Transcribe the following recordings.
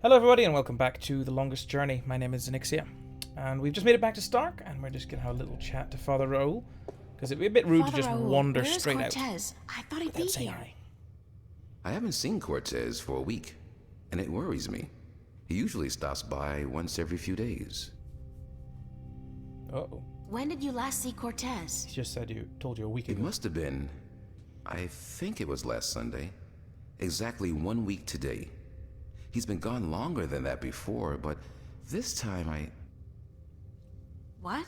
Hello everybody and welcome back to The Longest Journey. My name is Zenixia and we've just made it back to Stark and we're just going to have a little chat to Father Raoul because it'd be a bit rude Father to just Raoul, wander where's straight Cortez? out. I thought he'd be without saying here. hi. I haven't seen Cortez for a week, and it worries me. He usually stops by once every few days. Uh-oh. When did you last see Cortez? He just told you a week It ago. must have been, I think it was last Sunday. Exactly 1 week today. He's been gone longer than that before, but this time What?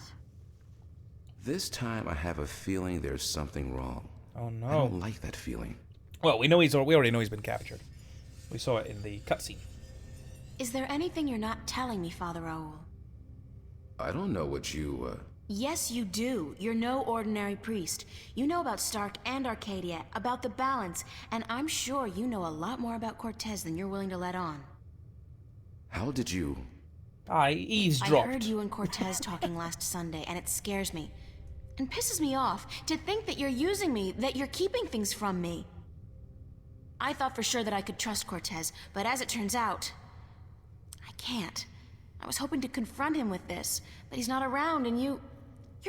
This time I have a feeling there's something wrong. Oh no. I don't like that feeling. Well, we already know he's been captured. We saw it in the cutscene. Is there anything you're not telling me, Father Raoul? I don't know what you, Yes, you do. You're no ordinary priest. You know about Stark and Arcadia, about the balance, and I'm sure you know a lot more about Cortez than you're willing to let on. How did you... I eavesdropped. I heard you and Cortez talking last Sunday, and it scares me. And pisses me off to think that you're using me, that you're keeping things from me. I thought for sure that I could trust Cortez, but as it turns out, I can't. I was hoping to confront him with this, but he's not around, and you're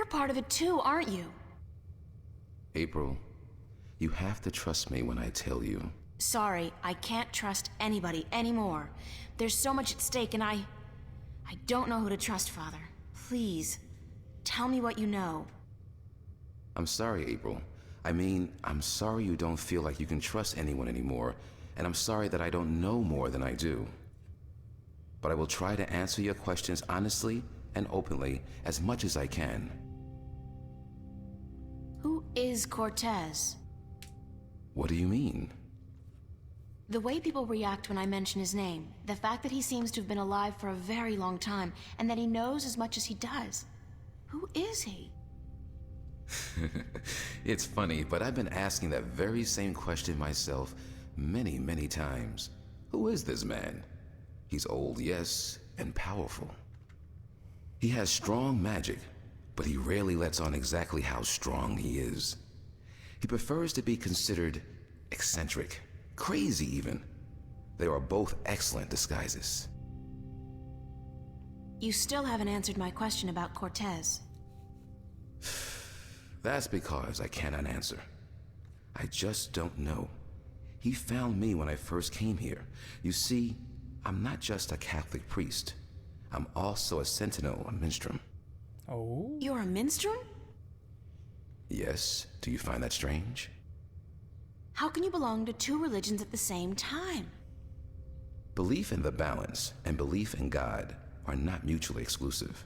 part of it too, aren't you? April, you have to trust me when I tell you. Sorry, I can't trust anybody anymore. There's so much at stake, and I don't know who to trust, Father. Please, tell me what you know. I'm sorry, April. I mean, I'm sorry you don't feel like you can trust anyone anymore, and I'm sorry that I don't know more than I do. But I will try to answer your questions honestly and openly as much as I can. Who is Cortez? What do you mean? The way people react when I mention his name, the fact that he seems to have been alive for a very long time, and that he knows as much as he does. Who is he? It's funny, but I've been asking that very same question myself many, many times. Who is this man? He's old, yes, and powerful. He has strong magic, but he rarely lets on exactly how strong he is. He prefers to be considered eccentric, crazy even. They are both excellent disguises. You still haven't answered my question about Cortez. That's because I cannot answer. I just don't know. He found me when I first came here. You see, I'm not just a Catholic priest. I'm also a Sentinel, a minstrel. Oh? You're a minstrel? Yes, do you find that strange? How can you belong to two religions at the same time? Belief in the balance and belief in God are not mutually exclusive.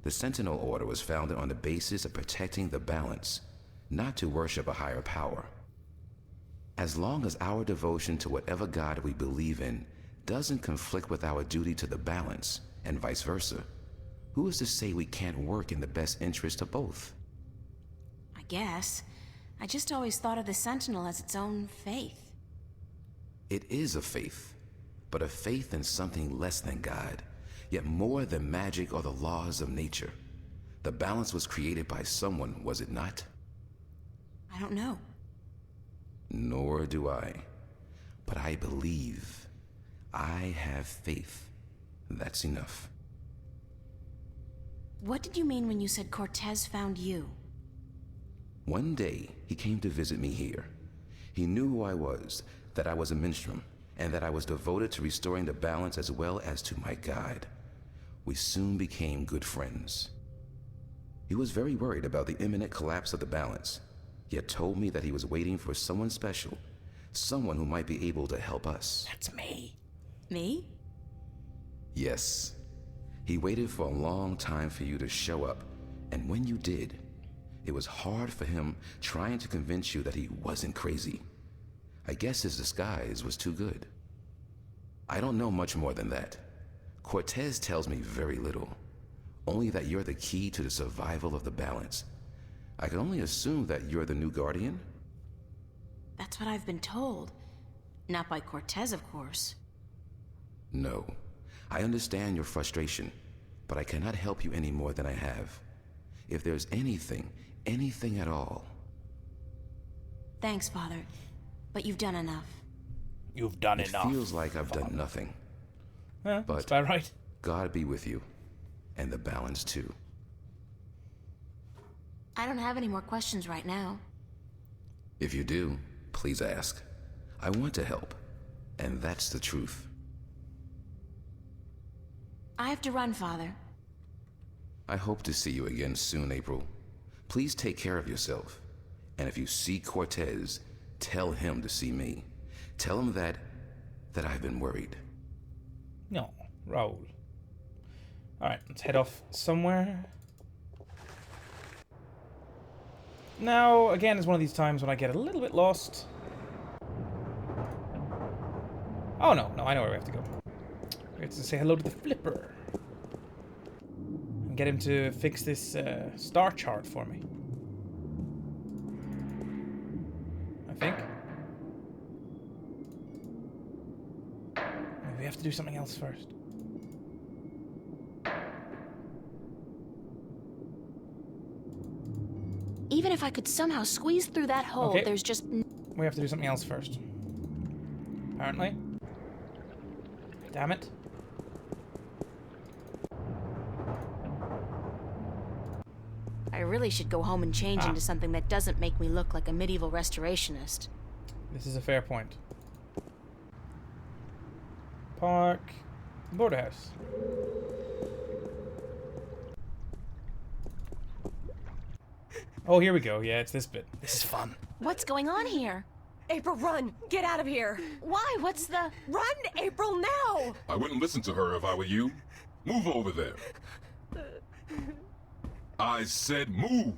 The Sentinel Order was founded on the basis of protecting the balance, not to worship a higher power. As long as our devotion to whatever God we believe in doesn't conflict with our duty to the balance, and vice versa, who is to say we can't work in the best interest of both? I guess. I just always thought of the Sentinel as its own faith. It is a faith, but a faith in something less than God, yet more than magic or the laws of nature. The balance was created by someone, was it not? I don't know. Nor do I. But I believe. I have faith. That's enough. What did you mean when you said Cortez found you? One day, he came to visit me here. He knew who I was, that I was a minstrel, and that I was devoted to restoring the balance as well as to my God. We soon became good friends. He was very worried about the imminent collapse of the balance, yet told me that he was waiting for someone special, someone who might be able to help us. That's me. Me? Yes. He waited for a long time for you to show up, and when you did, it was hard for him trying to convince you that he wasn't crazy. I guess his disguise was too good. I don't know much more than that. Cortez tells me very little, only that you're the key to the survival of the balance. I can only assume that you're the new guardian? That's what I've been told. Not by Cortez, of course. No. I understand your frustration, but I cannot help you any more than I have. If there's anything at all... Thanks, Father, but you've done enough. You've done It enough. feels like I've done nothing. That's But about right. God be with you, and the balance too. I don't have any more questions right now. If you do, please ask. I want to help, and that's the truth. I have to run, Father. I hope to see you again soon, April. Please take care of yourself. And if you see Cortez, tell him to see me. Tell him that I've been worried. No, Raoul. Alright, let's head off somewhere. Now, again, is one of these times when I get a little bit lost. Oh, no, I know where we have to go. We have to say hello to the Flipper. And get him to fix this star chart for me. I think. Maybe we have to do something else first. Even if I could somehow squeeze through that hole, Okay. there's just... We have to do something else first. Apparently. Damn it. I really should go home and change into something that doesn't make me look like a medieval restorationist. This is a fair point. Park. Border house. Oh, here we go. Yeah, it's this bit. This is fun. What's going on here? April, run! Get out of here! Why? What's the... Run, April, now! I wouldn't listen to her if I were you. Move over there. I said move.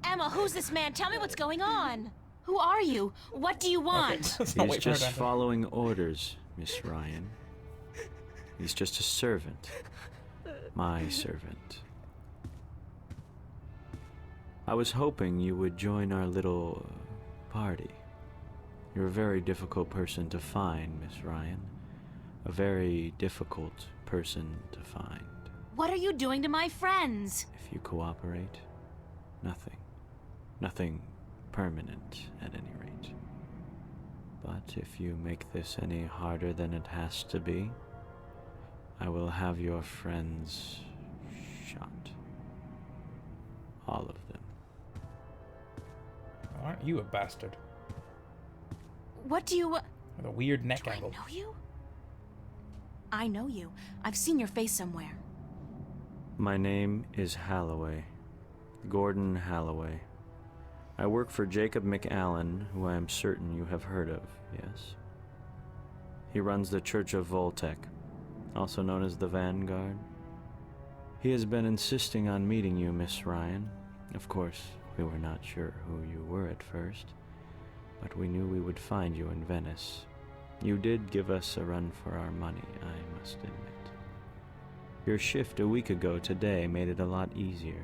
Emma, who's this man? Tell me what's going on. Who are you? What do you want? Let's not He's wait for her just to- following orders, Miss Ryan. He's just a servant. My servant. I was hoping you would join our little party. You're a very difficult person to find, Miss Ryan. A very difficult person to find. What are you doing to my friends? If you cooperate, nothing. Nothing permanent, at any rate. But if you make this any harder than it has to be, I will have your friends shot. All of them. Aren't you a bastard? What do you... With a weird neck Do I angle. know you? I know you. I've seen your face somewhere. My name is Holloway. Gordon Holloway. I work for Jacob McAllen, who I am certain you have heard of, yes? He runs the Church of Voltec, also known as the Vanguard. He has been insisting on meeting you, Miss Ryan. Of course, we were not sure who you were at first, but we knew we would find you in Venice. You did give us a run for our money, I must admit. Your shift a week ago today made it a lot easier,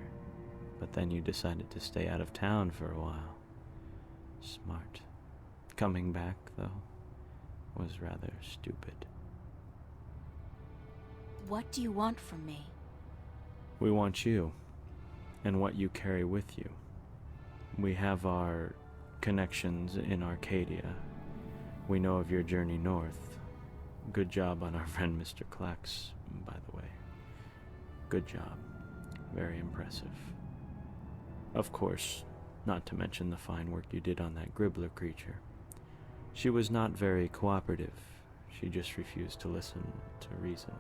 but then you decided to stay out of town for a while. Smart. Coming back, though, was rather stupid. What do you want from me? We want you, and what you carry with you. We have our connections in Arcadia. We know of your journey north. Good job on our friend Mr. Klex, by the way. Good job. Very impressive. Of course, not to mention the fine work you did on that Gribbler creature. She was not very cooperative. She just refused to listen to reason.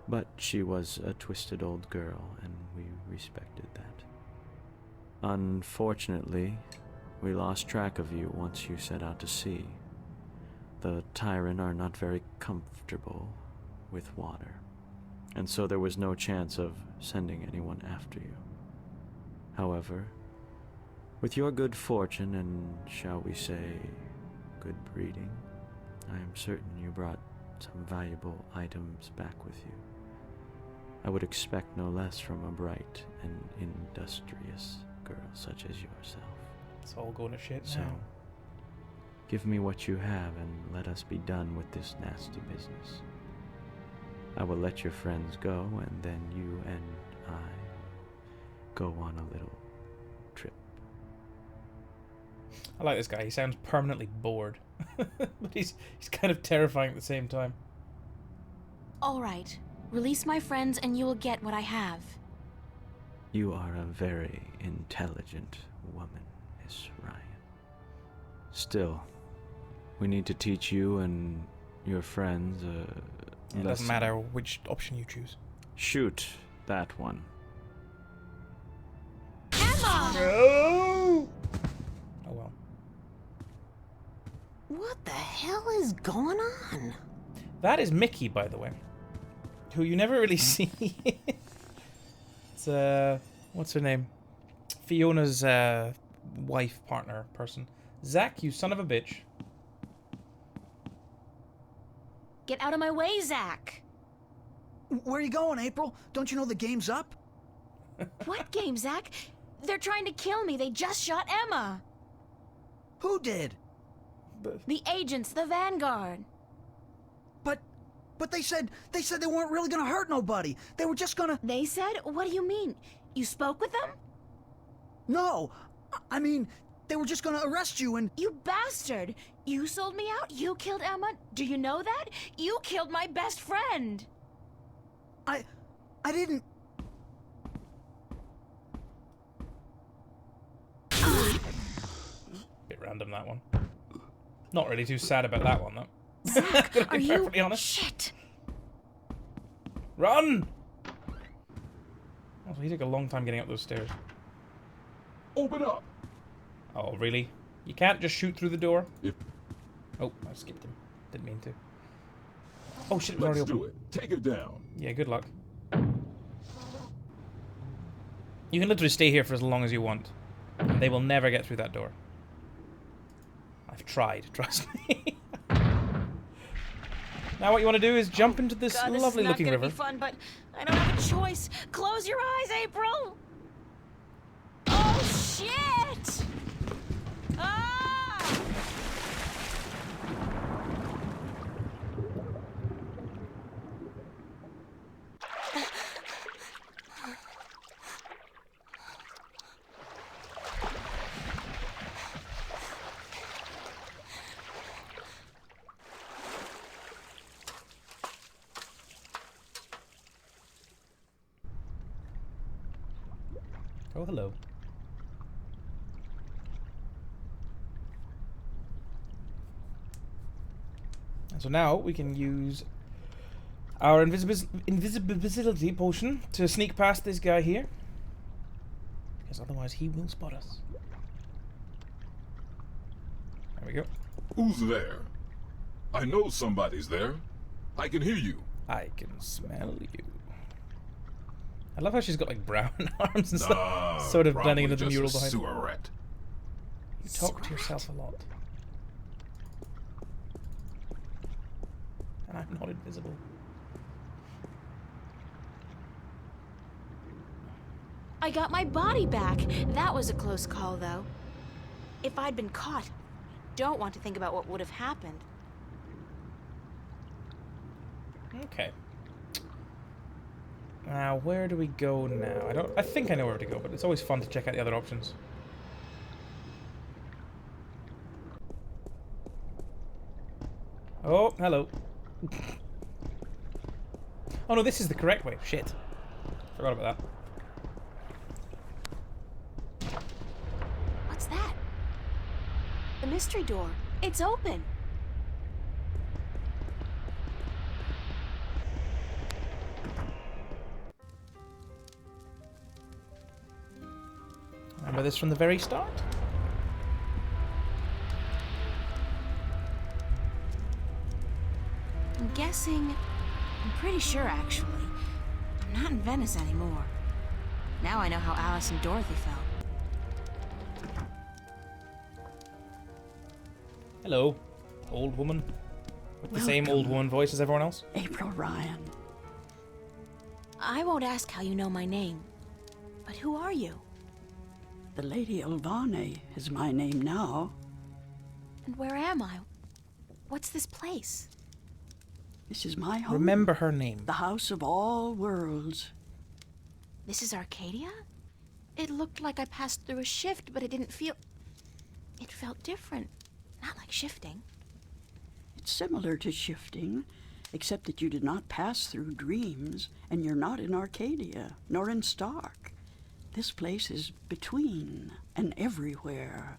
But she was a twisted old girl, and we respected that. Unfortunately, we lost track of you once you set out to sea. The Tyrant are not very comfortable with water, and so there was no chance of sending anyone after you. However, with your good fortune and, shall we say, good breeding, I am certain you brought some valuable items back with you. I would expect no less from a bright and industrious girl such as yourself. It's all going to shit So, now. give me what you have and let us be done with this nasty business. I will let your friends go, and then you and I go on a little trip. I like this guy. He sounds permanently bored. But he's kind of terrifying at the same time. All right. Release my friends and you will get what I have. You are a very intelligent woman, Miss Ryan. Still, we need to teach you and your friends a It doesn't lesson. matter which option you choose. Shoot that one. Emma! No! Oh well. What the hell is going on? That is Mickey, by the way. Who you never really see. It's, what's her name? Fiona's, wife, partner, person. Zach, you son of a bitch. Get out of my way, Zach! Where are you going, April? Don't you know the game's up? What game, Zach? They're trying to kill me. They just shot Emma. Who did? The agents, the Vanguard. But they said they weren't really gonna hurt nobody. They were just gonna... They said? What do you mean? You spoke with them? No, I mean, they were just gonna arrest you and... You bastard! You sold me out? You killed Emma? Do you know that? You killed my best friend! I didn't... Bit random, that one. Not really too sad about that one, though. Zach, Gonna are be you... perfectly honest. Shit! Run! Oh, he took a long time getting up those stairs. Open up. Oh, really? You can't just shoot through the door? If Oh, I skipped him. Didn't mean to. Oh shit, it was already let's open. do it. Take it down. Yeah, good luck. You can literally stay here for as long as you want. And they will never get through that door. I've tried, trust me. Now what you want to do is jump into this God, this lovely is not looking gonna river. be fun, but I don't have a choice. Close your eyes, April! Oh, shit! Ah! Oh, hello. And so now we can use our invisibility potion to sneak past this guy here. Because otherwise he will spot us. There we go. Who's there? I know somebody's there. I can hear you. I can smell you. I love how she's got like brown arms and stuff, sort of blending into the probably mural just a behind. sewer rat. You talk to yourself a lot. And I'm not invisible. I got my body back. That was a close call, though. If I'd been caught, I don't want to think about what would have happened. Okay. Now, where do we go now? I think I know where to go, but it's always fun to check out the other options. Oh, hello. Oh no, this is the correct way. Shit. Forgot about that. What's that? The mystery door. It's open. Remember this from the very start? I'm guessing... I'm pretty sure, actually. I'm not in Venice anymore. Now I know how Alice and Dorothy felt. Hello, old woman. With the same old woman voice as everyone else? April Ryan. I won't ask how you know my name. But who are you? The Lady Ivana is my name now. And where am I? What's this place? This is my home. Remember her name. The house of all worlds. This is Arcadia? It looked like I passed through a shift, but it didn't feel... It felt different. Not like shifting. It's similar to shifting, except that you did not pass through dreams, and you're not in Arcadia, nor in Stark. This place is between and everywhere.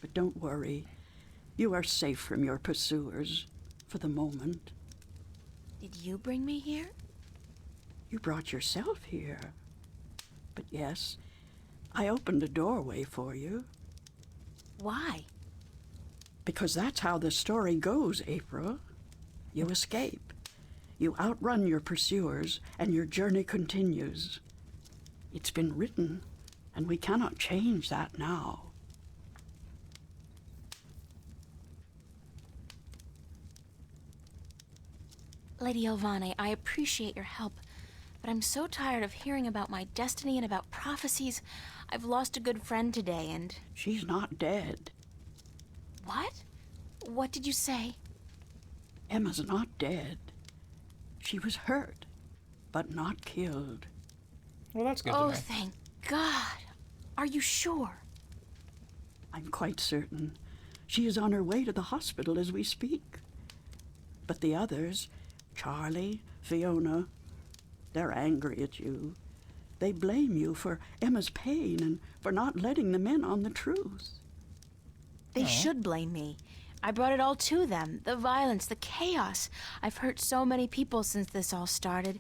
But don't worry. You are safe from your pursuers, for the moment. Did you bring me here? You brought yourself here. But yes, I opened a doorway for you. Why? Because that's how the story goes, April. You escape. You outrun your pursuers, and your journey continues. It's been written, and we cannot change that now. Lady Ivana, I appreciate your help, but I'm so tired of hearing about my destiny and about prophecies. I've lost a good friend today, and... She's not dead. What? What did you say? Emma's not dead. She was hurt, but not killed. Well, that's good to Oh, know. thank God. Are you sure? I'm quite certain. She is on her way to the hospital as we speak. But the others, Charlie, Fiona, they're angry at you. They blame you for Emma's pain and for not letting them in on the truth. They should blame me. I brought it all to them. The violence, the chaos. I've hurt so many people since this all started.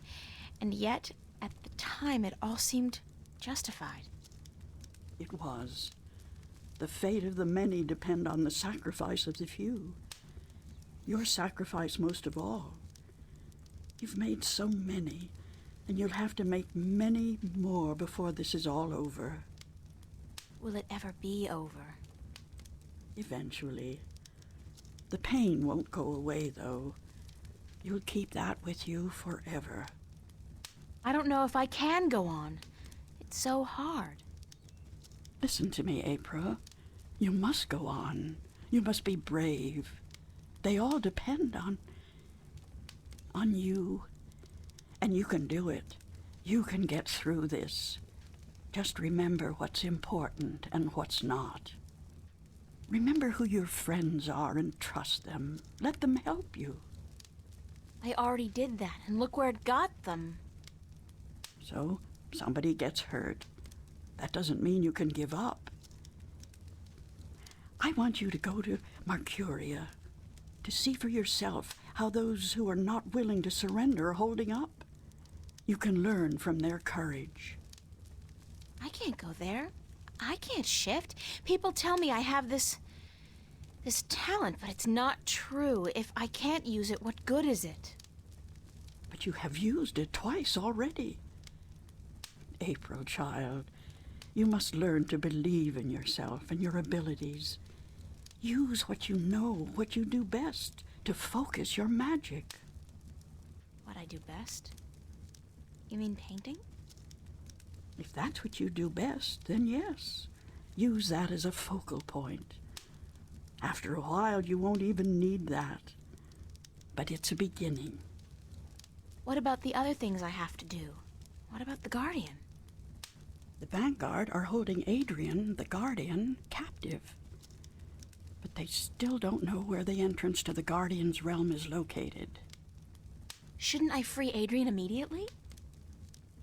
And yet, at the time, it all seemed justified. It was. The fate of the many depend on the sacrifice of the few. Your sacrifice most of all. You've made so many, and you'll have to make many more before this is all over. Will it ever be over? Eventually. The pain won't go away, though. You'll keep that with you forever. I don't know if I can go on. It's so hard. Listen to me, April. You must go on. You must be brave. They all depend on you. And you can do it. You can get through this. Just remember what's important and what's not. Remember who your friends are and trust them. Let them help you. I already did that, and look where it got them. So, somebody gets hurt. That doesn't mean you can give up. I want you to go to Mercuria, to see for yourself how those who are not willing to surrender are holding up. You can learn from their courage. I can't go there. I can't shift. People tell me I have this talent, but it's not true. If I can't use it, what good is it? But you have used it twice already. April, child, you must learn to believe in yourself and your abilities. Use what you know, what you do best, to focus your magic. What I do best? You mean painting? If that's what you do best, then yes. Use that as a focal point. After a while, you won't even need that. But it's a beginning. What about the other things I have to do? What about the Guardian? The Vanguard are holding Adrian, the Guardian, captive. But they still don't know where the entrance to the Guardian's realm is located. Shouldn't I free Adrian immediately?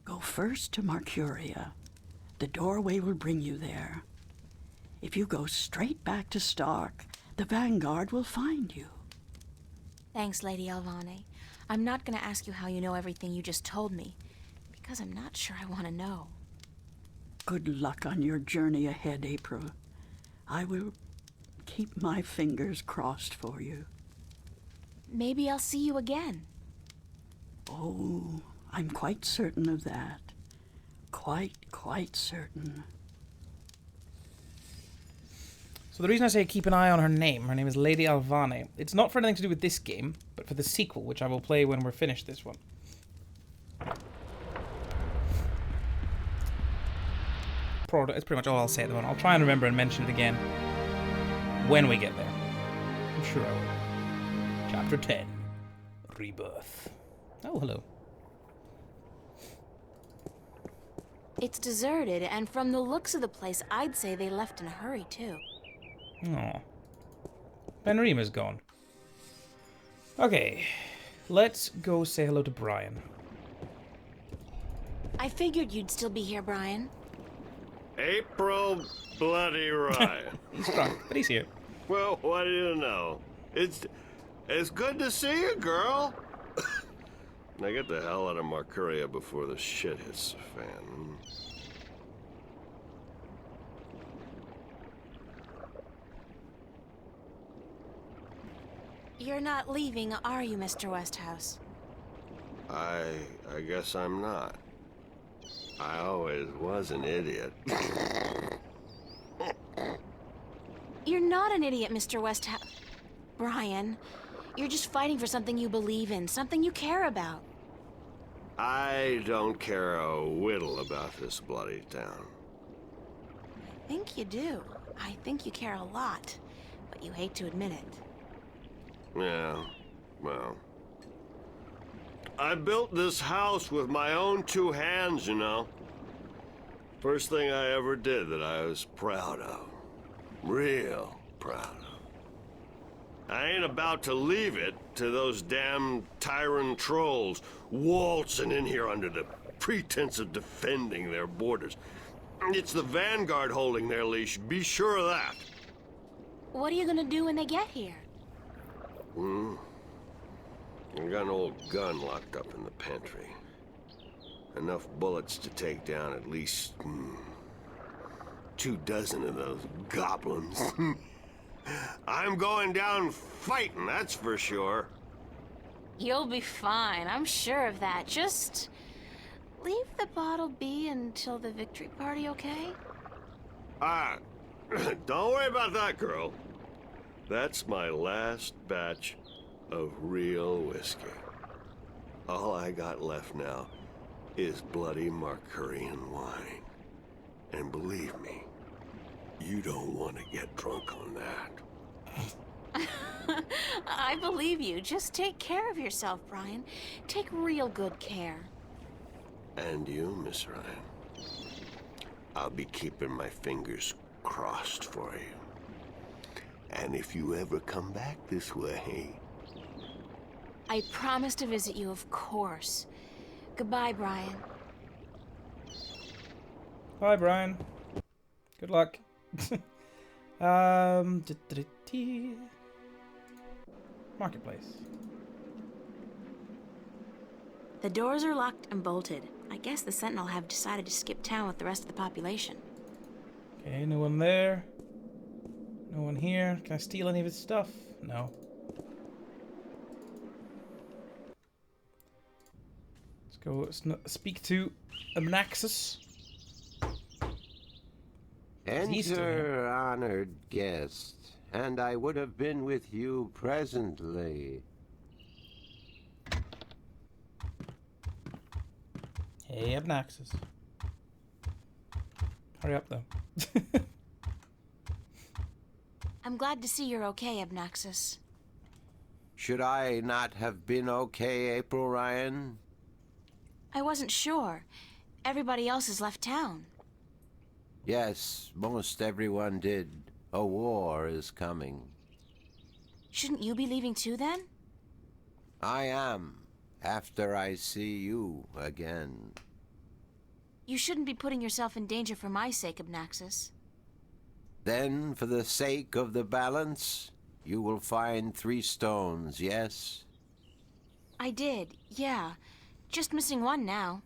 Go first to Mercuria. The doorway will bring you there. If you go straight back to Stark, the Vanguard will find you. Thanks, Lady Ivana. I'm not going to ask you how you know everything you just told me, because I'm not sure I want to know. Good luck on your journey ahead, April. I will keep my fingers crossed for you. Maybe I'll see you again. Oh, I'm quite certain of that. Quite certain. So the reason I say keep an eye on her name is Lady Ivana. It's not for anything to do with this game, but for the sequel, which I will play when we're finished this one. It's pretty much all I'll say at the moment. I'll try and remember and mention it again when we get there. I'm sure I will. Chapter 10. Rebirth. Oh, hello. It's deserted, and from the looks of the place, I'd say they left in a hurry, too. Aw. Benrima's gone. Okay. Let's go say hello to Brian. I figured you'd still be here, Brian. April bloody Ryan. He's drunk, but he's here. Well, what do you know? It's good to see you, girl. Now get the hell out of Marcuria before the shit hits the fan. You're not leaving, are you, Mr. Westhouse? I guess I'm not. I always was an idiot. You're not an idiot, Mr. Westhouse. Brian, you're just fighting for something you believe in, something you care about. I don't care a whittle about this bloody town. I think you do. I think you care a lot, but you hate to admit it. Yeah, well. I built this house with my own 2 hands, you know. First thing I ever did that I was proud of. Real proud of. I ain't about to leave it to those damn tyrant trolls waltzing in here under the pretense of defending their borders. It's the Vanguard holding their leash, be sure of that. What are you gonna do when they get here? I got an old gun locked up in the pantry. Enough bullets to take down at least 24 of those goblins. I'm going down fighting, that's for sure. You'll be fine, I'm sure of that. Just leave the bottle be until the victory party, okay? Don't worry about that, girl. That's my last batch of real whiskey. All I got left now is bloody Marcurian wine. And believe me, you don't want to get drunk on that. I believe you. Just take care of yourself, Brian. Take real good care. And you, Miss Ryan. I'll be keeping my fingers crossed for you. And if you ever come back this way... I promise to visit you, of course. Goodbye, Brian. Bye, Brian. Good luck. Marketplace. The doors are locked and bolted. I guess the Sentinel have decided to skip town with the rest of the population. Okay, no one there. No one here. Can I steal any of his stuff? No. Let's go speak to Maxis. Enter, honored guest, and I would have been with you presently. Hey, Abnaxis. Hurry up, though. I'm glad to see you're okay, Abnaxis. Should I not have been okay, April Ryan? I wasn't sure. Everybody else has left town. Yes, most everyone did. A war is coming. Shouldn't you be leaving too, then? I am, after I see you again. You shouldn't be putting yourself in danger for my sake, Abnaxis. Then, for the sake of the balance, you will find 3 stones, yes? I did, yeah. Just missing one now.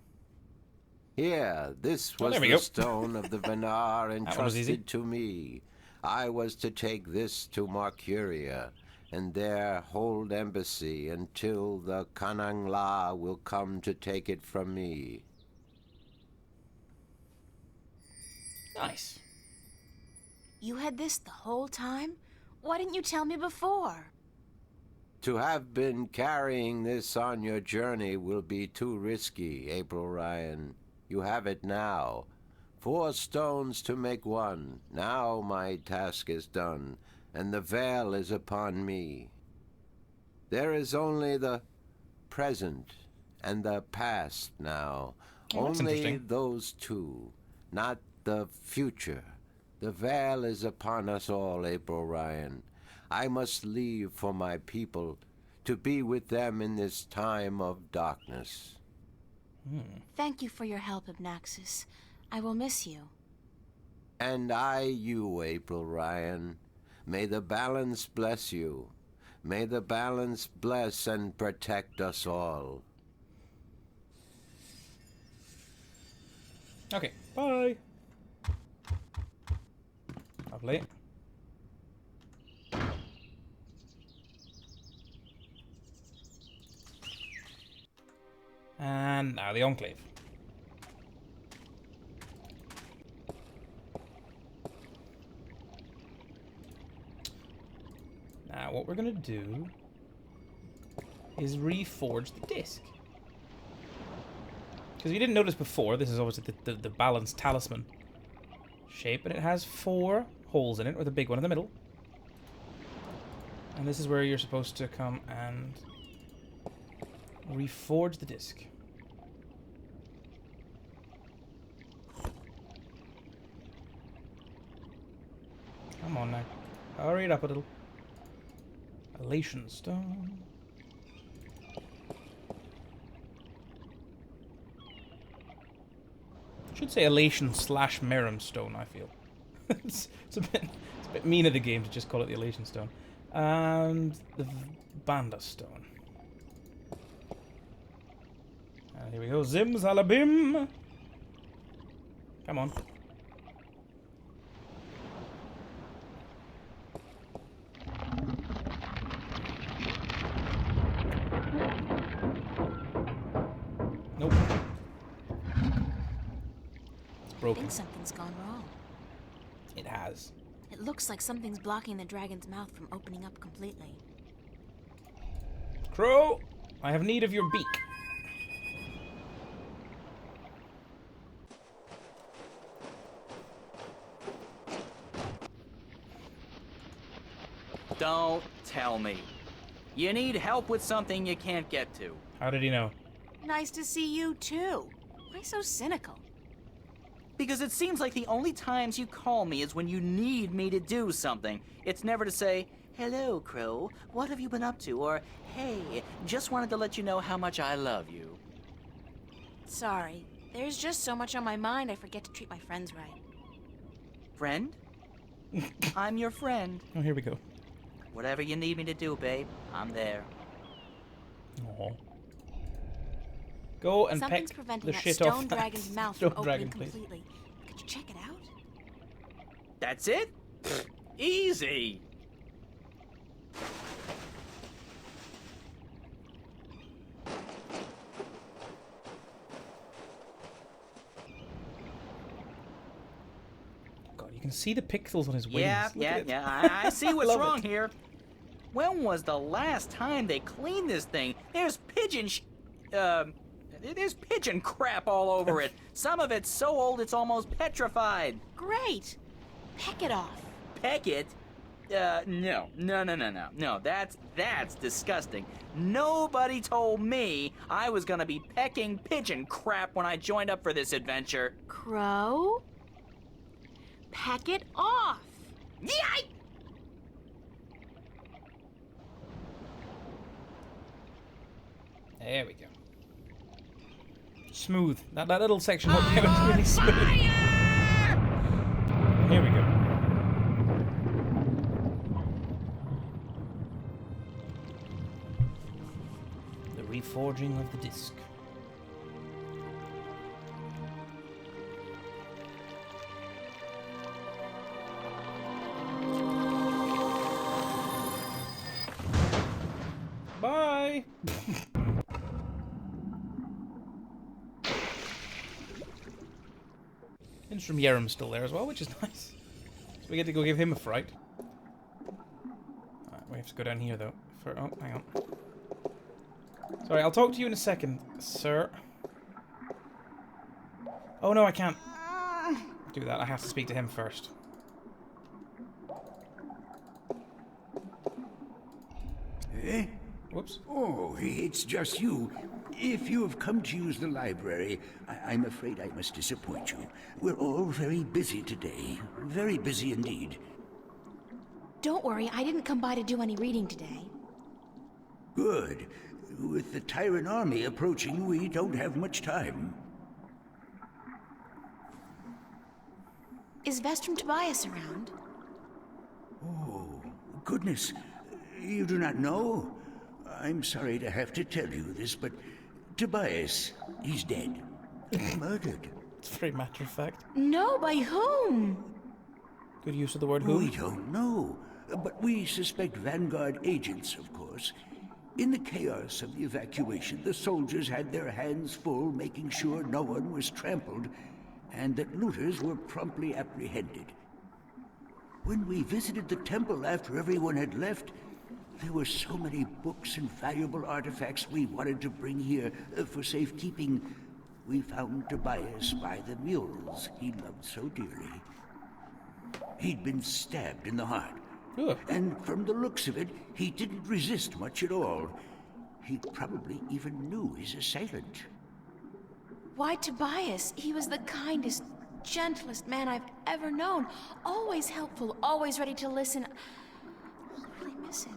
Here, this was there we the go. stone of the Venar That one was easy. entrusted to me. I was to take this to Marcuria, and there hold embassy until the Kanangla will come to take it from me. Nice. You had this the whole time? Why didn't you tell me before? To have been carrying this on your journey will be too risky, April Ryan. You have it now. 4 stones to make 1. Now my task is done, and the veil is upon me. There is only the present and the past now. Oh, that's only interesting. those 2, not the future. The veil is upon us all, April Ryan. I must leave for my people, to be with them in this time of darkness. Thank you for your help, Maxis. I will miss you. And I you, April Ryan. May the balance bless you. May the balance bless and protect us all. Okay, bye. Lovely. And now the Enclave. Now what we're gonna do is reforge the disc. Because you didn't notice before, this is obviously the balanced talisman shape, and it has 4 holes in it, with a big one in the middle. And this is where you're supposed to come and reforge the disc. Come on now. Hurry it up a little. Elation stone. Should say elation / Merum stone, I feel. it's a bit mean of the game to just call it the elation stone. And the Banda stone. And here we go. Zim Zalabim. Come on. Nope. It's I broken. think something's gone wrong. It has. It looks like something's blocking the dragon's mouth from opening up completely. Crow, I have need of your beak. Don't tell me. You need help with something you can't get to. How did he know? Nice to see you, too. Why so cynical? Because it seems like the only times you call me is when you need me to do something. It's never to say, "Hello, Crow, what have you been up to?" Or, "Hey, just wanted to let you know how much I love you." Sorry. There's just so much on my mind I forget to treat my friends right. Friend? I'm your friend. Oh, here we go. Whatever you need me to do, babe, I'm there. Aww. Go and Something's peck preventing the that shit stone off that dragon's mouth stone from dragon, opening please. completely. Could you check it out? That's it? Easy. God, you can see the pixels on his wings. Yeah, Look at it. I see what's Love wrong it. here. When was the last time they cleaned this thing? There's there's pigeon crap all over it. Some of it's so old it's almost petrified. Great! Peck it off. Peck it? No, that's disgusting. Nobody told me I was gonna be pecking pigeon crap when I joined up for this adventure. Crow? Peck it off! Yike! There we go. Smooth. That little section up there was really smooth. Here we go. The reforging of the disc. Bye! From Yerum's still there as well, which is nice. So we get to go give him a fright. We have to go down here though. Oh, hang on. Sorry, I'll talk to you in a second, sir. Oh no, I can't do that. I have to speak to him first. Eh? Whoops. Oh, it's just you. If you have come to use the library, I'm afraid I must disappoint you. We're all very busy today. Very busy indeed. Don't worry, I didn't come by to do any reading today. Good. With the Tyrant army approaching, we don't have much time. Is Vestrum Tobias around? Oh, goodness. You do not know? I'm sorry to have to tell you this, but Tobias, he's dead. Murdered. It's very matter of fact. No, by whom? Good use of the word whom. We don't know, but we suspect Vanguard agents, of course. In the chaos of the evacuation, the soldiers had their hands full making sure no one was trampled, and that looters were promptly apprehended. When we visited the temple after everyone had left, there were so many books and valuable artifacts we wanted to bring here for safekeeping. We found Tobias by the mules he loved so dearly. He'd been stabbed in the heart. Ugh. And from the looks of it, he didn't resist much at all. He probably even knew his assailant. Why Tobias? He was the kindest, gentlest man I've ever known. Always helpful, always ready to listen. I'll really miss him.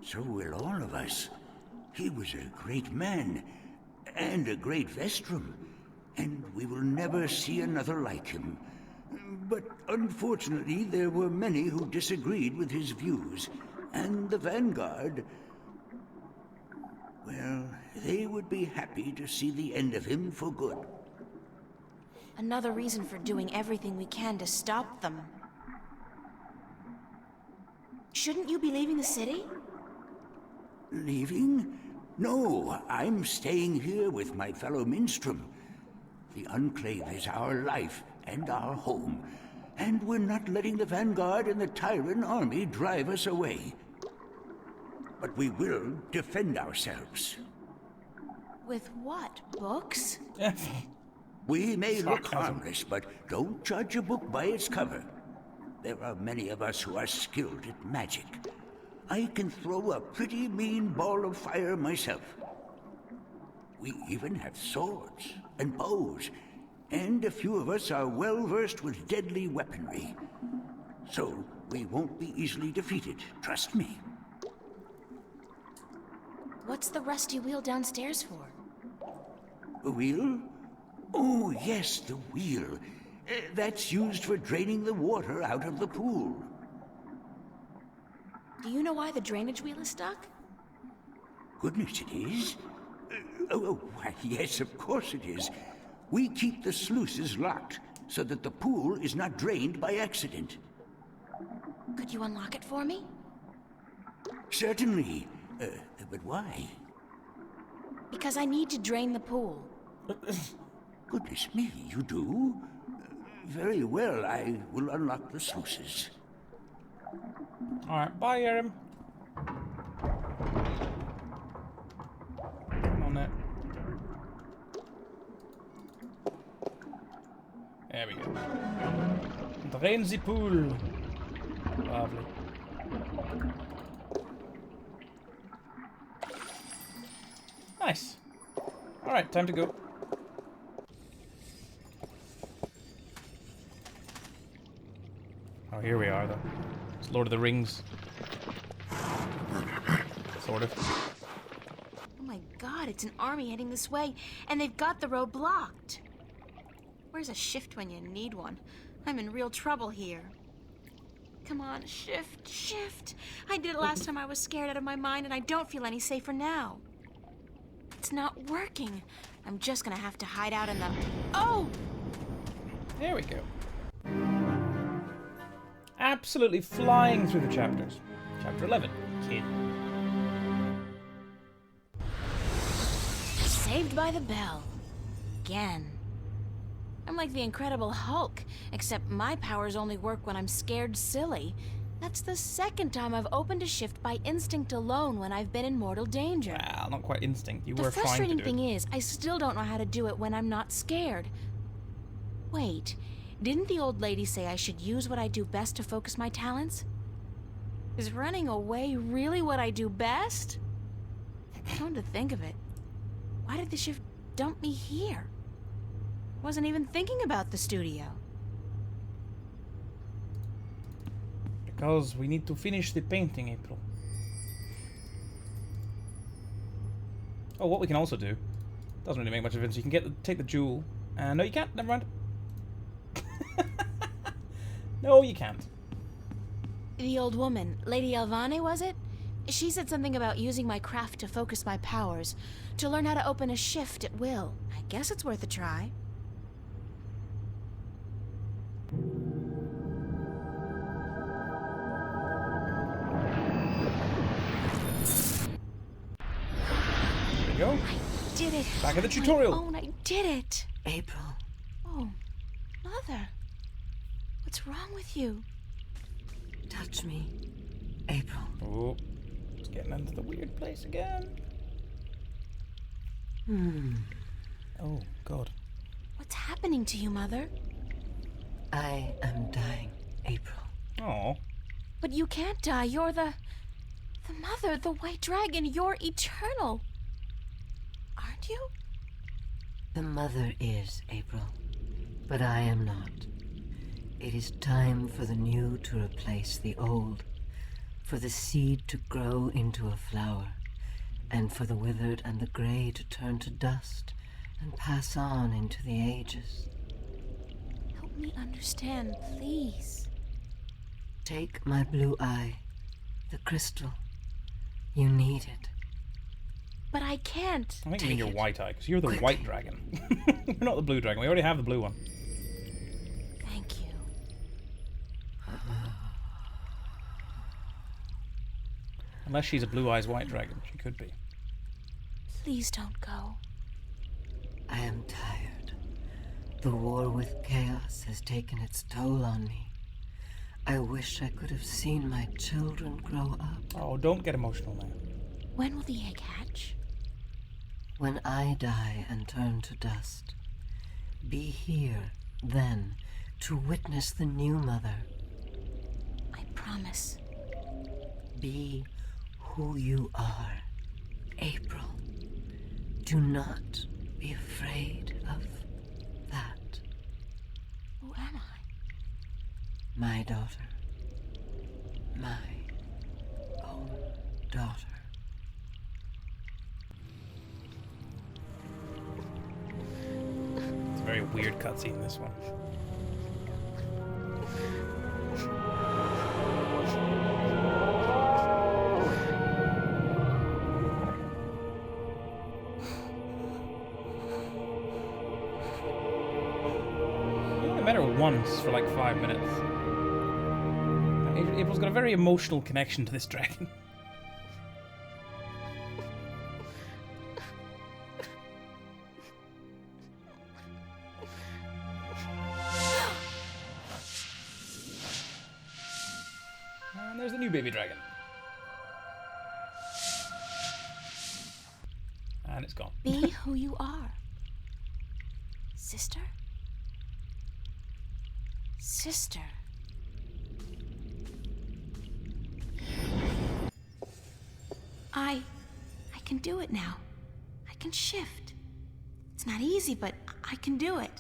So will all of us. He was a great man, and a great Vestrum, and we will never see another like him. But unfortunately, there were many who disagreed with his views, and the Vanguard, well, they would be happy to see the end of him for good. Another reason for doing everything we can to stop them. Shouldn't you be leaving the city? Leaving? No, I'm staying here with my fellow minstrum. The Enclave is our life and our home, and we're not letting the Vanguard and the Tyrant army drive us away. But we will defend ourselves. With what? Books? We may look harmless, but don't judge a book by its cover. There are many of us who are skilled at magic. I can throw a pretty mean ball of fire myself. We even have swords and bows, and a few of us are well versed with deadly weaponry. So we won't be easily defeated, trust me. What's the rusty wheel downstairs for? A wheel? Oh, yes, the wheel. That's used for draining the water out of the pool. Do you know why the drainage wheel is stuck? Goodness, it is? Why, yes, of course it is. We keep the sluices locked so that the pool is not drained by accident. Could you unlock it for me? Certainly. But why? Because I need to drain the pool. Goodness me, you do? Very well, I will unlock the sluices. Alright, bye, Arum. Come on, there. There we go. Drain the pool. Lovely. Nice. Alright, time to go. Oh, here we are, though. It's Lord of the Rings. Sort of. Oh my god, it's an army heading this way, and they've got the road blocked. Where's a shift when you need one? I'm in real trouble here. Come on, shift, shift. I did it last time I was scared out of my mind, and I don't feel any safer now. It's not working. I'm just gonna have to hide out in the... Oh! There we go. Absolutely flying through the chapters. Chapter 11, Kid. Saved by the bell. Again. I'm like the Incredible Hulk, except my powers only work when I'm scared silly. That's the second time I've opened a shift by instinct alone when I've been in mortal danger. Well, not quite instinct. You were The trying to frustrating do thing it. is, I still don't know how to do it when I'm not scared. Wait, didn't the old lady say I should use what I do best to focus my talents? Is running away really what I do best? Come to think of it, why did the shift dump me here? Wasn't even thinking about the studio. Because we need to finish the painting, April. Oh, what we can also do, doesn't really make much difference. You can take the jewel. No, you can't. Never mind. No, you can't. The old woman, Lady Ivana, was it? She said something about using my craft to focus my powers, to learn how to open a shift at will. I guess it's worth a try. There we go. I did it. Back at the tutorial. Oh, I did it. April. Oh, Mother. What's wrong with you? Touch me, April. Oh, it's getting into the weird place again. Oh, God. What's happening to you, Mother? I am dying, April. Oh. But you can't die. You're the Mother, the White Dragon. You're eternal. Aren't you? The Mother is, April, but I am not. It is time for the new to replace the old, for the seed to grow into a flower, and for the withered and the gray to turn to dust and pass on into the ages. Help me understand, please. Take my blue eye, the crystal. You need it. But I can't. I think you need your white eye, because you're the Quickly. white dragon. You're not the blue dragon. We already have the blue one. Thank you. Unless she's a blue eyes white dragon. She could be. Please don't go. I am tired. The war with chaos has taken its toll on me. I wish I could have seen my children grow up. Oh, don't get emotional now. When will the egg hatch? When I die and turn to dust, be here then to witness the new mother. I promise. Be who you are, April. Do not be afraid of that. Who am I? My daughter. My own daughter. It's a very weird cutscene, this one. I only met her once for like 5 minutes. April's got a very emotional connection to this dragon. And there's the new baby dragon. And it's gone. Be who you are. Sister? Sister. I can do it now. I can shift. It's not easy, but I can do it.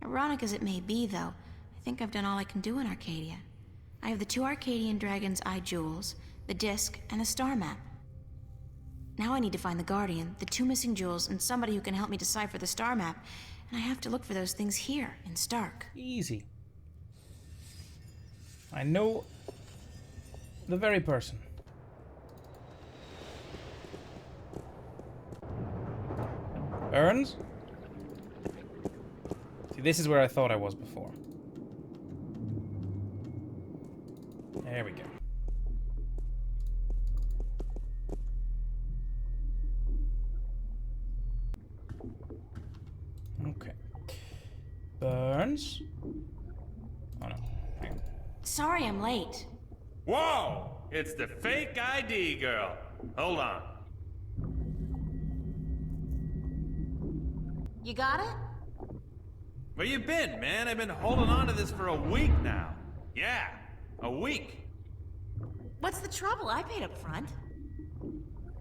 Ironic as it may be, though, I think I've done all I can do in Arcadia. I have the 2 Arcadian Dragon's Eye jewels, the disc, and the star map. Now I need to find the Guardian, the 2 missing jewels, and somebody who can help me decipher the star map. And I have to look for those things here, in Stark. Easy. I know the very person. Burns? See, this is where I thought I was before. There we go. Okay. Burns? Oh no, hang on. Sorry I'm late. Whoa! It's the fake ID girl. Hold on. You got it? Where you been, man? I've been holding on to this for a week now. Yeah, a week. What's the trouble? I paid up front.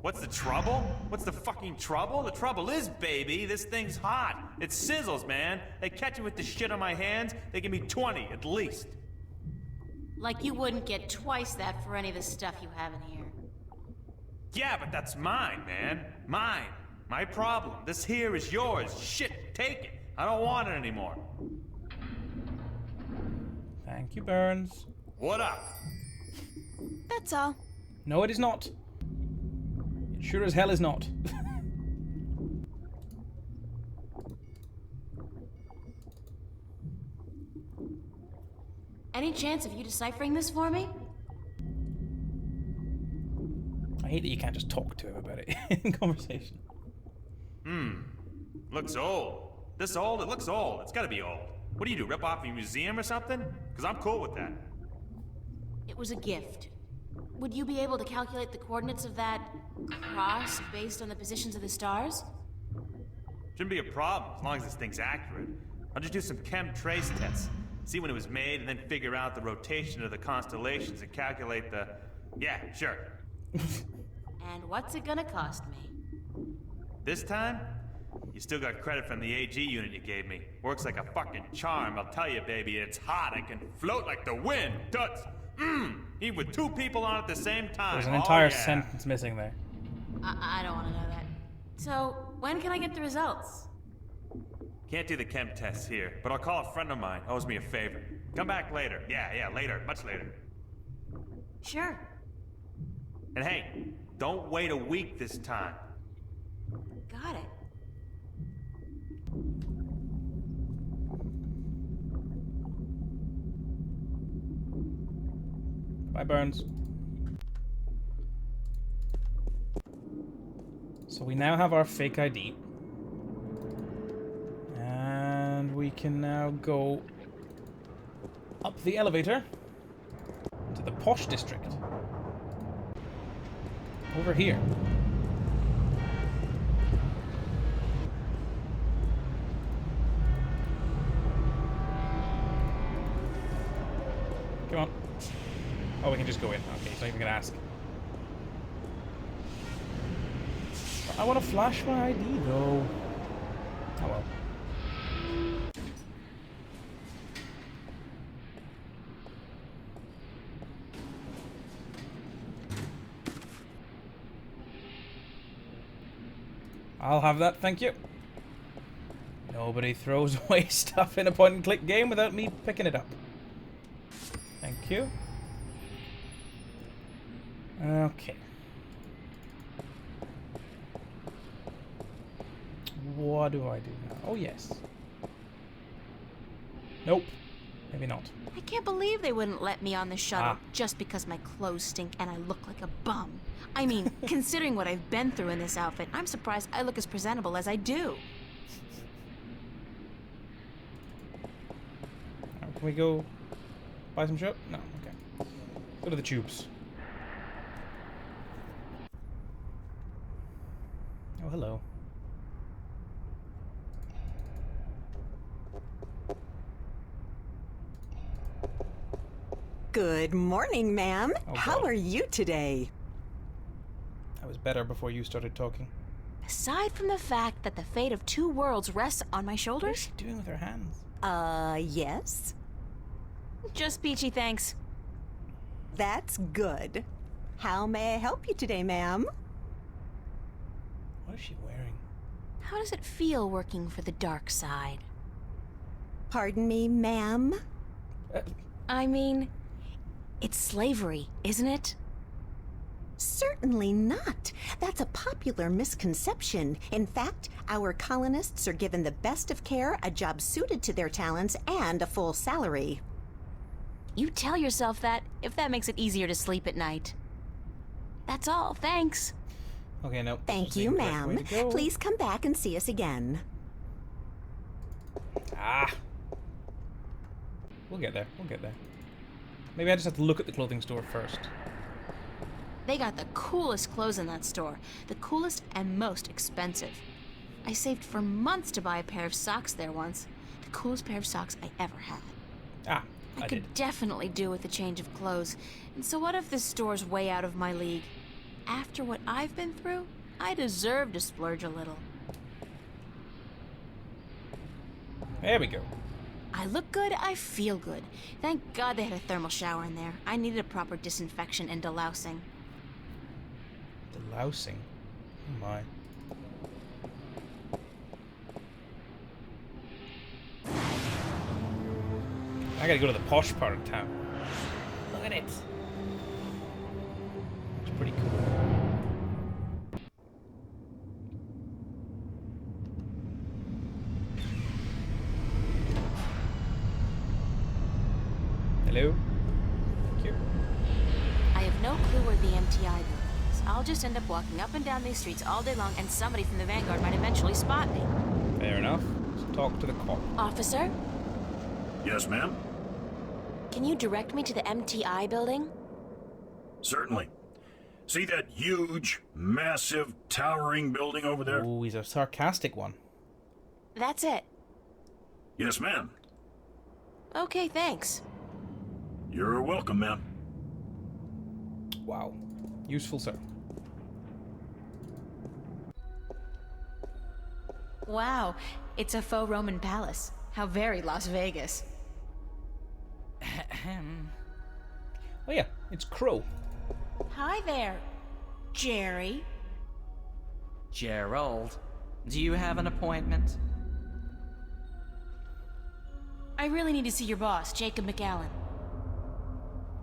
What's the trouble? What's the fucking trouble? The trouble is, baby, this thing's hot. It sizzles, man. They catch me with the shit on my hands, they give me 20 at least. Like you wouldn't get twice that for any of the stuff you have in here. Yeah, but that's mine, man. Mine. My problem. This here is yours. Shit, take it. I don't want it anymore. Thank you, Burns. What up? That's all. No, it is not. It sure as hell is not. Any chance of you deciphering this for me? I hate that you can't just talk to him about it in conversation. Looks old. This old? It looks old. It's gotta be old. What do you do, rip off a museum or something? Because I'm cool with that. It was a gift. Would you be able to calculate the coordinates of that cross based on the positions of the stars? Shouldn't be a problem, as long as this thing's accurate. I'll just do some chem trace tests. See when it was made, and then figure out the rotation of the constellations and calculate the... Yeah, sure. And what's it gonna cost me? This time, you still got credit from the AG unit you gave me. Works like a fucking charm, I'll tell you, baby. It's hot, I can float like the wind. Tuts! Even with two people on at the same time. There's an entire sentence missing there. I don't want to know that. So, when can I get the results? Can't do the chem tests here, but I'll call a friend of mine. Owes me a favor. Come back later. Yeah, later. Much later. Sure. And hey, don't wait a week this time. Got it. Bye, Burns. So we now have our fake ID. And we can now go up the elevator to the posh district. Over here. Come on. Oh, we can just go in. Okay, he's not even gonna ask. I want to flash my ID though. Oh well. I'll have that, thank you. Nobody throws away stuff in a point-and-click game without me picking it up. Thank you. Okay. What do I do now? Oh, yes. Nope. Maybe not. I can't believe they wouldn't let me on the shuttle just because my clothes stink and I look like a bum. I mean, considering what I've been through in this outfit, I'm surprised I look as presentable as I do. Can we go buy some shit? No, okay. Go to the tubes. Oh, hello. Good morning, ma'am. Oh, How God. are you today? I was better before you started talking. Aside from the fact that the fate of two worlds rests on my What is shoulders, she doing with her hands? Yes? just peachy thanks. That's good. How may I help you today, ma'am? What is she wearing? How does it feel working for the dark side? Pardon me, ma'am? I mean, it's slavery, isn't it? Certainly not. That's a popular misconception. In fact, our colonists are given the best of care, a job suited to their talents, and a full salary. You tell yourself that if that makes it easier to sleep at night. That's all, thanks. Okay, no. Thank you, ma'am. Please come back and see us again. We'll get there. We'll get there. Maybe I just have to look at the clothing store first. They got the coolest clothes in that store. The coolest and most expensive. I saved for months to buy a pair of socks there once. The coolest pair of socks I ever had. I could definitely do with a change of clothes. And so what if this store's way out of my league? After what I've been through, I deserve to splurge a little. There we go. I look good, I feel good. Thank God they had a thermal shower in there. I needed a proper disinfection and delousing. Delousing? Oh my. I gotta go to the posh part of town. Look at it. It's pretty cool. Hello? Thank you. I have no clue where the MTI building is. I'll just end up walking up and down these streets all day long, and somebody from the Vanguard might eventually spot me. Fair enough. Let's talk to the cop. Officer? Yes, ma'am? Can you direct me to the MTI building? Certainly. See that huge, massive, towering building over there? Oh, he's a sarcastic one. That's it. Yes, ma'am. Okay, thanks. You're welcome, ma'am. Wow. Useful, sir. Wow, it's a faux Roman palace. How very Las Vegas. Oh yeah, it's Crow. Hi there, Jerry. Gerald, do you have an appointment? I really need to see your boss, Jacob McAllen.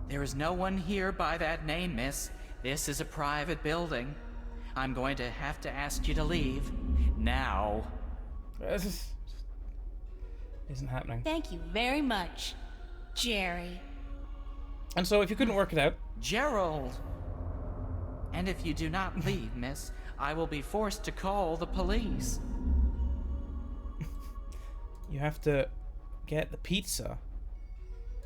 There is no one here by that name, miss. This is a private building. I'm going to have to ask you to leave. Now. This isn't happening. Thank you very much, Jerry. And so, if you couldn't work it out... Gerald! And if you do not leave, miss, I will be forced to call the police. You have to get the pizza.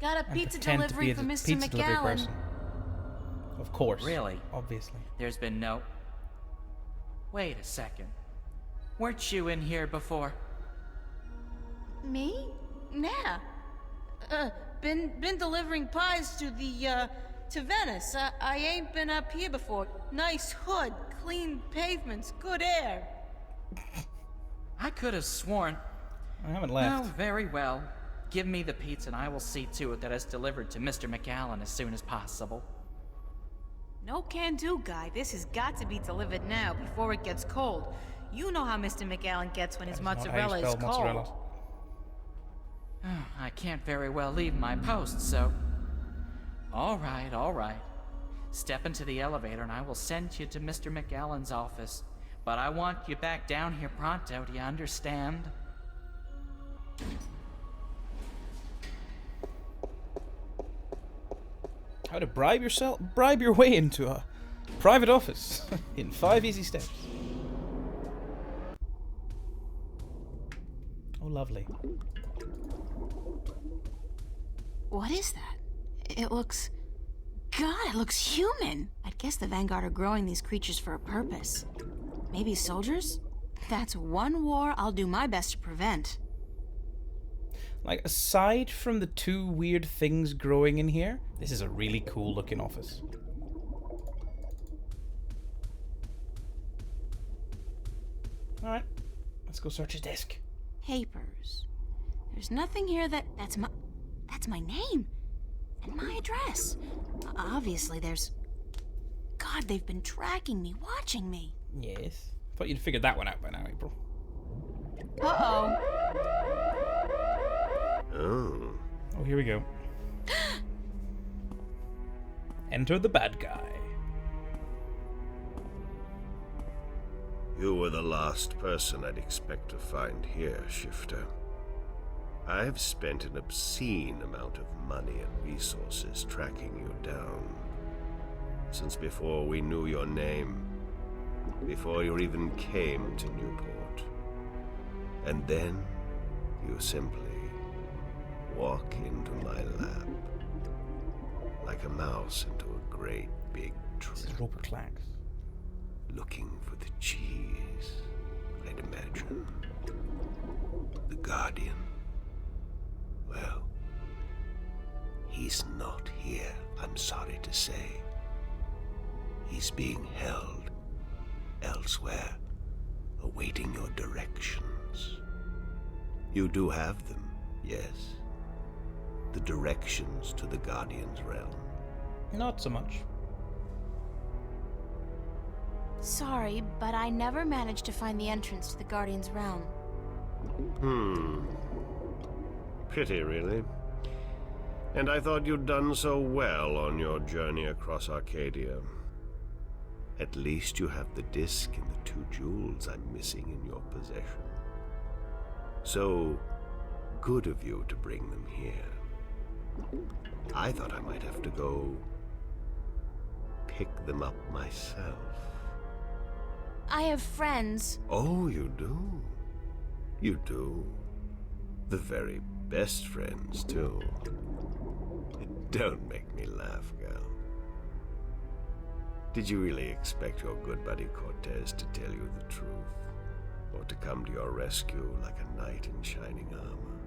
Got a pizza delivery for Mr. McAllen. Of course. Really? Obviously. There's been no... Wait a second. Weren't you in here before? Me? Nah. Been delivering pies to the, to Venice. I ain't been up here before. Nice hood, clean pavements, good air. I could have sworn... I haven't left. Oh, very well. Give me the pizza and I will see to it that it's delivered to Mr. McAllen as soon as possible. No can-do, guy. This has got to be delivered now, before it gets cold. You know how Mr. McAllen gets when his mozzarella is cold. I can't very well leave my post, so... All right. Step into the elevator and I will send you to Mr. McAllen's office. But I want you back down here pronto, do you understand? How to bribe your way into a private office in 5 easy steps. Oh, lovely. What is that? It looks... God, it looks human! I'd guess the Vanguard are growing these creatures for a purpose. Maybe soldiers? That's one war I'll do my best to prevent. Like, aside from the 2 weird things growing in here, this is a really cool looking office. Alright, let's go search his desk. Papers. There's nothing here that's my name. And my address. Obviously there's... God, they've been tracking me, watching me. Yes. Thought you'd figured that one out by now, April. Uh-oh. Oh, here we go. Enter the bad guy. You were the last person I'd expect to find here, Shifter. I've spent an obscene amount of money and resources tracking you down. Since before we knew your name. Before you even came to Newport. And then, you simply walk into my lap. Like a mouse into a great big trap. This is Robert Clacks. Looking for the cheese, I'd imagine. The Guardian. Well, He's not here, I'm sorry to say. He's being held elsewhere, awaiting your directions. You do have them, yes. The directions to the Guardian's realm. Not so much. Sorry, but I never managed to find the entrance to the Guardian's realm. Pity, really. And I thought you'd done so well on your journey across Arcadia. At least you have the disc and the 2 jewels I'm missing in your possession. So good of you to bring them here. I thought I might have to go pick them up myself. I have friends. Oh, you do? You do? The very best friends, too. Don't make me laugh, girl. Did you really expect your good buddy Cortez to tell you the truth? Or to come to your rescue like a knight in shining armor?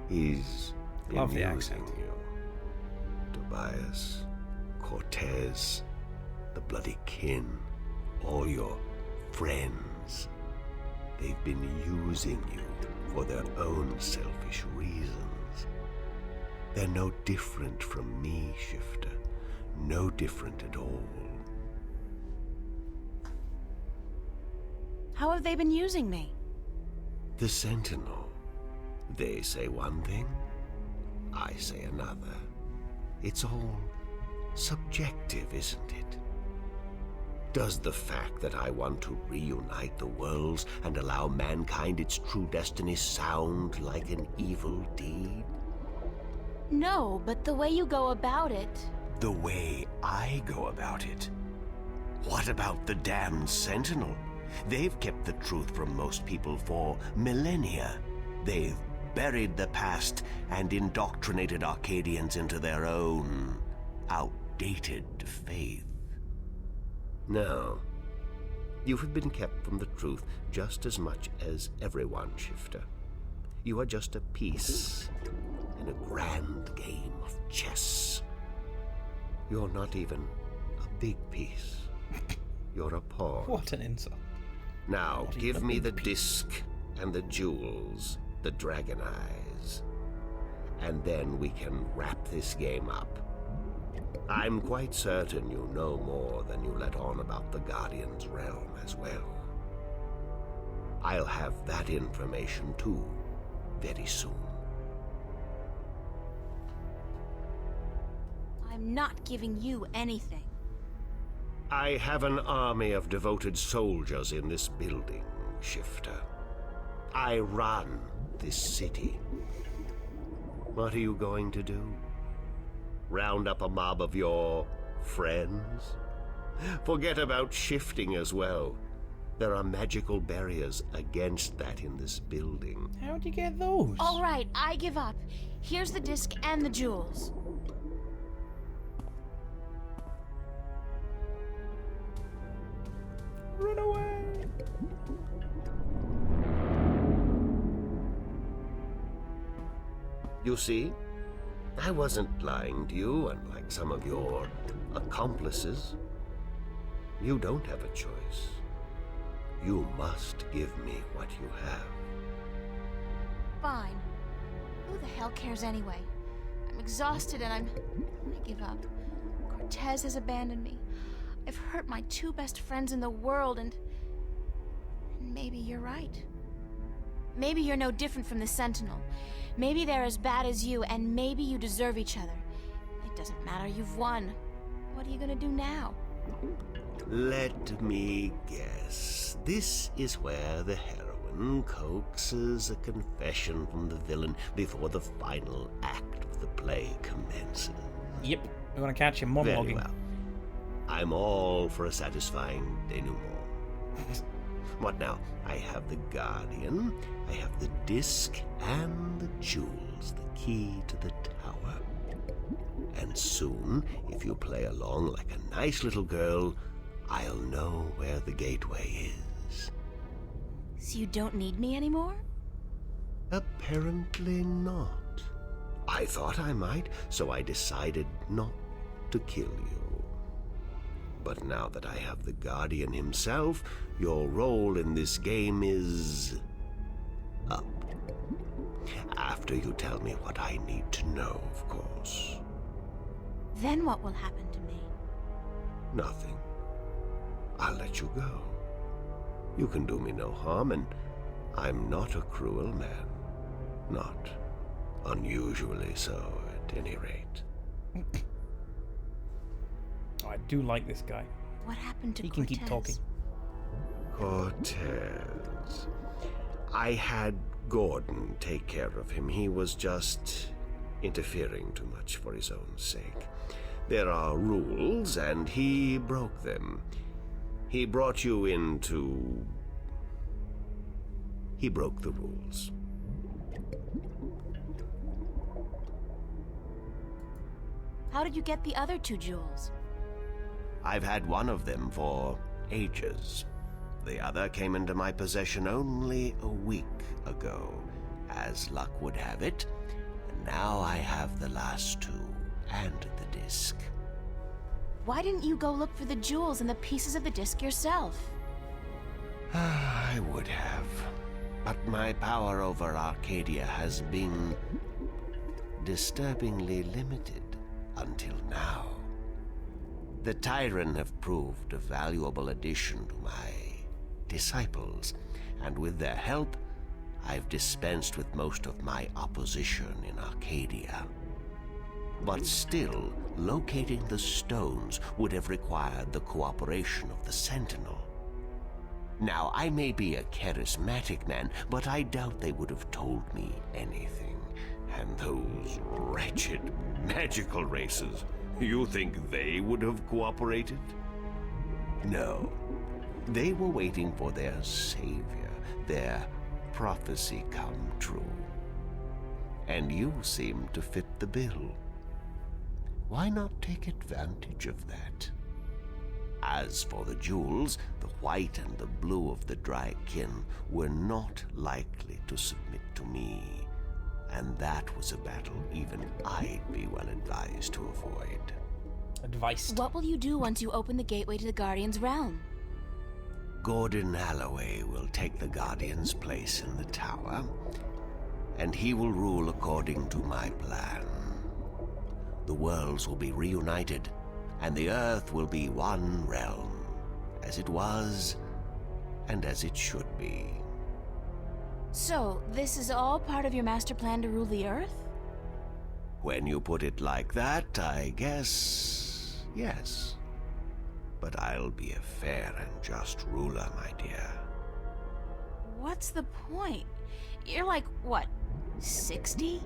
He's Love the amusing accent. you. Tobias, Cortez, the bloody kin, all your friends. They've been using you for their own selfish reasons. They're no different from me, Shifter. No different at all. How have they been using me? The Sentinel. They say one thing, I say another. It's all subjective, isn't it? Does the fact that I want to reunite the worlds and allow mankind its true destiny sound like an evil deed? No, but the way you go about it... The way I go about it? What about the damned Sentinel? They've kept the truth from most people for millennia. They've buried the past and indoctrinated Arcadians into their own outdated faith. No, you have been kept from the truth just as much as everyone, Shifter. You are just a piece in a grand game of chess. You're not even a big piece. You're a pawn. What an insult. Now, give me the disc and the jewels, the dragon eyes, and then we can wrap this game up. I'm quite certain you know more than you let on about the Guardian's realm as well. I'll have that information too, very soon. I'm not giving you anything. I have an army of devoted soldiers in this building, Shifter. I run this city. What are you going to do? Round up a mob of your friends? Forget about shifting as well. There are magical barriers against that in this building. How'd you get those? All right, I give up. Here's the disc and the jewels. Run away! You see, I wasn't lying to you, unlike some of your accomplices. You don't have a choice. You must give me what you have. Fine. Who the hell cares anyway? I'm exhausted and I give up. Cortez has abandoned me. I've hurt my 2 best friends in the world and maybe you're right. Maybe you're no different from the Sentinel. Maybe they're as bad as you, and maybe you deserve each other. It doesn't matter, you've won. What are you gonna do now? Let me guess. This is where the heroine coaxes a confession from the villain before the final act of the play commences. Yep, we're gonna catch you monologuing. Very well. I'm all for a satisfying denouement. What now? I have the Guardian, I have the disc, and the jewels, the key to the tower. And soon, if you play along like a nice little girl, I'll know where the gateway is. So you don't need me anymore? Apparently not. I thought I might, so I decided not to kill you. But now that I have the Guardian himself, your role in this game is up. After you tell me what I need to know, of course. Then what will happen to me? Nothing. I'll let you go. You can do me no harm, and I'm not a cruel man. Not unusually so, at any rate. Oh, I do like this guy. What happened to He Cortez? can keep talking. Cortez. I had Gordon take care of him. He was just interfering too much for his own sake. There are rules, and he broke them. He brought you into... He broke the rules. How did you get the other 2 jewels? I've had one of them for ages. The other came into my possession only a week ago, as luck would have it, and now I have the last 2 and the disc. Why didn't you go look for the jewels and the pieces of the disc yourself? I would have, but my power over Arcadia has been disturbingly limited until now. The Tyran have proved a valuable addition to my disciples, and with their help, I've dispensed with most of my opposition in Arcadia. But still, locating the stones would have required the cooperation of the Sentinel. Now, I may be a charismatic man, but I doubt they would have told me anything. And those wretched magical races, you think they would have cooperated? No. They were waiting for their savior, their prophecy come true. And you seem to fit the bill. Why not take advantage of that? As for the jewels, the white and the blue of the Drykin were not likely to submit to me. And that was a battle even I'd be well advised to avoid. Advice. What will you do once you open the gateway to the Guardian's realm? Gordon Holloway will take the Guardian's place in the tower, and he will rule according to my plan. The worlds will be reunited, and the Earth will be one realm, as it was, and as it should be. So, this is all part of your master plan to rule the Earth? When you put it like that, I guess, yes. But I'll be a fair and just ruler, my dear. What's the point? You're like, what, 60?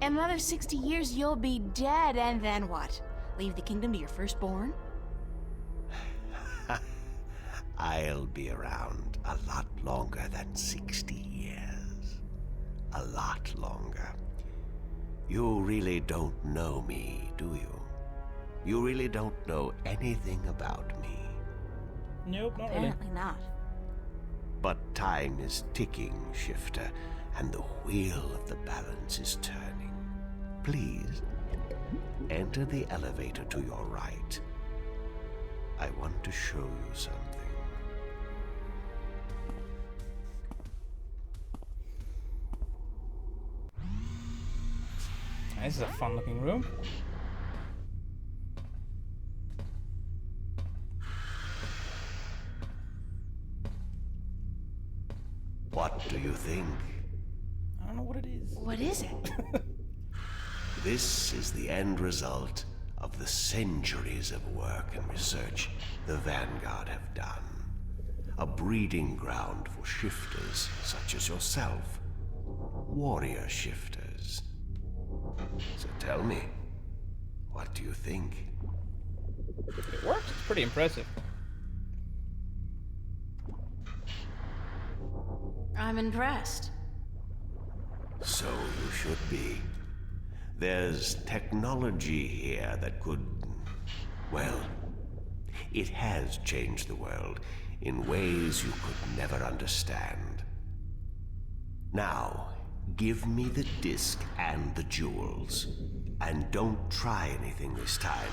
In another 60 years, you'll be dead, and then what? Leave the kingdom to your firstborn? I'll be around a lot longer than 60 years. A lot longer. You really don't know me, do you? You really don't know anything about me. Nope, not Apparently not. But time is ticking, Shifter, and the wheel of the balance is turning. Please, enter the elevator to your right. I want to show you something. This is a fun looking room. What do you think? I don't know what it is. What is it? This is the end result of the centuries of work and research the Vanguard have done. A breeding ground for shifters such as yourself. Warrior shifters. So tell me, what do you think? It works. It's pretty impressive. I'm impressed. So you should be. There's technology here that could... well, it has changed the world in ways you could never understand. Now, Give me the disc and the jewels. And don't try anything this time.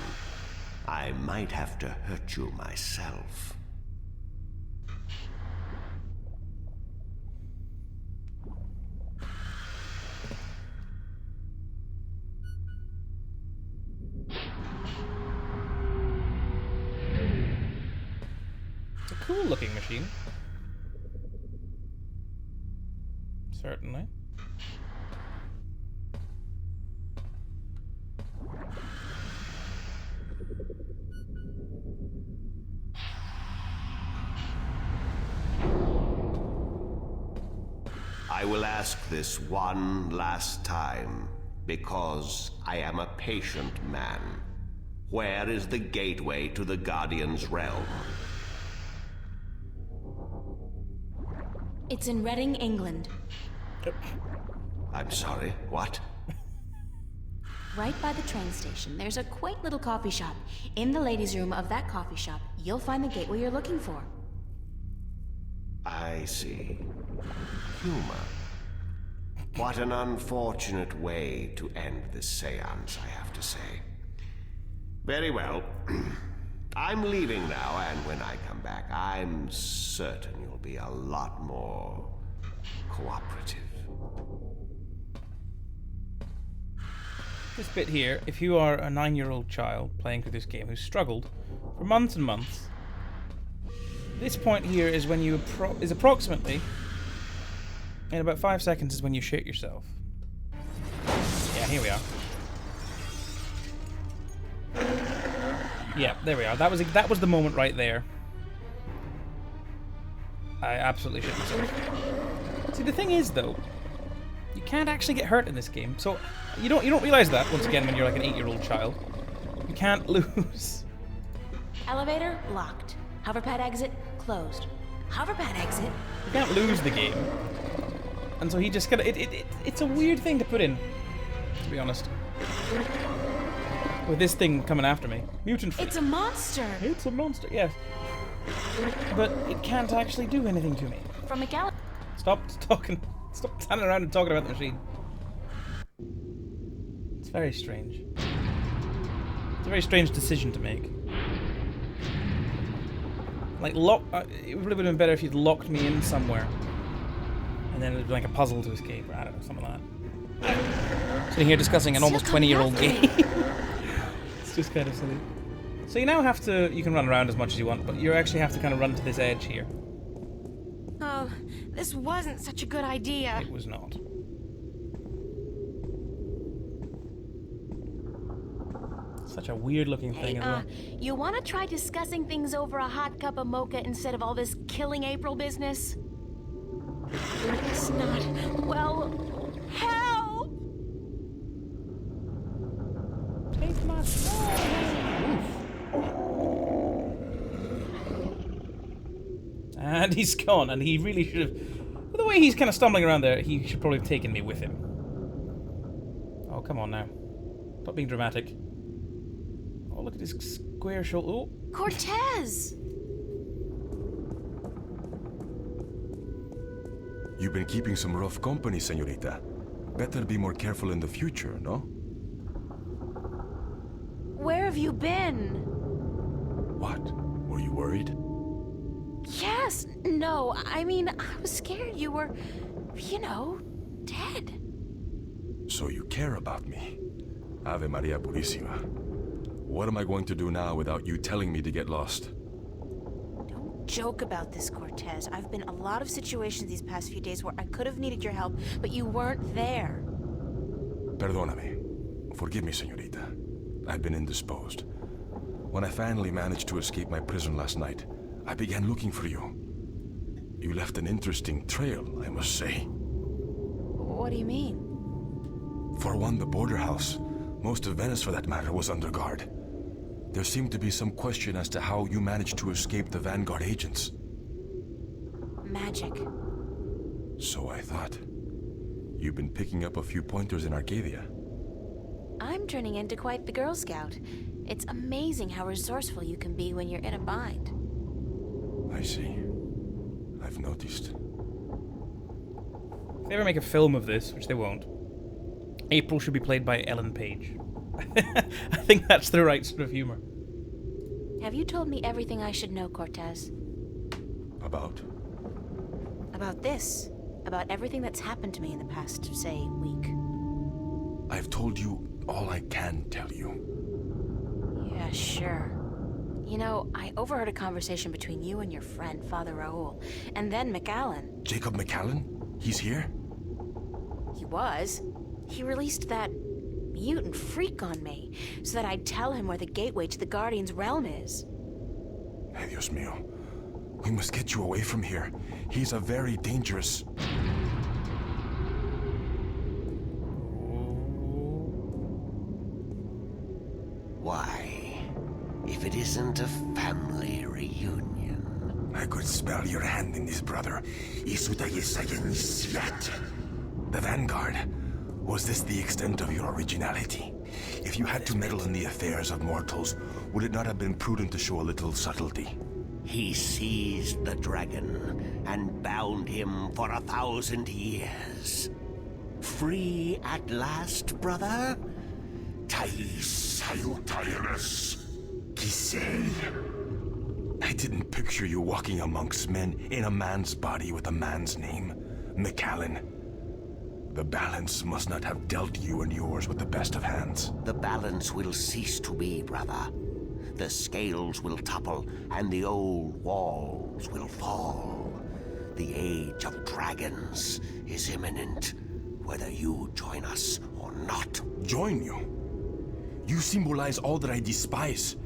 I might have to hurt you myself. It's a cool looking machine. Certainly. I will ask this one last time, because I am a patient man. Where is the gateway to the Guardian's realm? It's in Reading, England. I'm sorry, what? Right by the train station, there's a quaint little coffee shop. In the ladies' room of that coffee shop, you'll find the gateway you're looking for. I see. Humor. What an unfortunate way to end this seance, I have to say. Very well. I'm leaving now, and when I come back, I'm certain you'll be a lot more cooperative. This bit here, if you are a 9-year-old child playing through this game who's struggled for months and months, this point here is when you is approximately in about 5 seconds is when you shit yourself. Yeah, here we are. Yeah, there we are. That was the moment right there. I absolutely shit myself. See, the thing is though, you can't actually get hurt in this game. So you don't realize that once again when you're like an 8-year-old child. You can't lose. Elevator locked. Hoverpad exit closed. Hoverpad exit. You can't lose the game. And so he just gotta. It's a weird thing to put in, to be honest. With this thing coming after me, mutant. It's a monster. It's a monster. Yes. But it can't actually do anything to me. From a gal. Stop talking. Stop standing around and talking about the machine. It's very strange. It's a very strange decision to make. Like, it would have been better if you'd locked me in somewhere. And then it'd be like a puzzle to escape, or I don't know, something like that. Sitting here discussing an almost 20-year-old game. It's just kind of silly. So you now have to, you can run around as much as you want, but you actually have to kind of run to this edge here. Oh, this wasn't such a good idea. It was not. Such a weird looking thing as well. You want to try discussing things over a hot cup of mocha instead of all this killing April business? It's not. Well, help! Take my And he's gone, and he really should have. The way he's kind of stumbling around there, he should probably have taken me with him. Oh, come on now. Stop being dramatic. Oh, look at his square shoulder. Oh. Cortez! You've been keeping some rough company, señorita. Better be more careful in the future, no? Where have you been? What? Were you worried? Yes. No, I mean, I was scared you were, you know, dead. So you care about me. Ave Maria Purísima. What am I going to do now without you telling me to get lost? Don't joke about this, Cortez. I've been in a lot of situations these past few days where I could have needed your help, but you weren't there. Perdóname. Forgive me, señorita. I've been indisposed. When I finally managed to escape my prison last night, I began looking for you. You left an interesting trail, I must say. What do you mean? For one, the border house, most of Venice for that matter, was under guard. There seemed to be some question as to how you managed to escape the Vanguard agents. Magic. So I thought. You've been picking up a few pointers in Arcadia. I'm turning into quite the Girl Scout. It's amazing how resourceful you can be when you're in a bind. I see. I've noticed. they ever make a film of this, which they won't, April should be played by Ellen Page. I think that's the right sort of humor. Have you told me everything I should know, Cortez? About? About this. About everything that's happened to me in the past, say, week. I've told you all I can tell you. Yeah, sure. You know, I overheard a conversation between you and your friend, Father Raoul, and then McAllen. Jacob McAllen? He's here? He was. He released that mutant freak on me, so that I'd tell him where the gateway to the Guardian's realm is. Hey, Dios mío. We must get you away from here. He's a very dangerous... Why, if it isn't a family reunion. I could smell your hand in this, brother. The Vanguard. Was this the extent of your originality? If you had to meddle in the affairs of mortals, would it not have been prudent to show a little subtlety? He seized the dragon and bound him for 1,000 years. Free at last, brother? I didn't picture you walking amongst men in a man's body with a man's name. McAllen. The balance must not have dealt you and yours with the best of hands. The balance will cease to be, brother. The scales will topple, and the old walls will fall. The age of dragons is imminent, whether you join us or not. Join you? You symbolize all that I despise.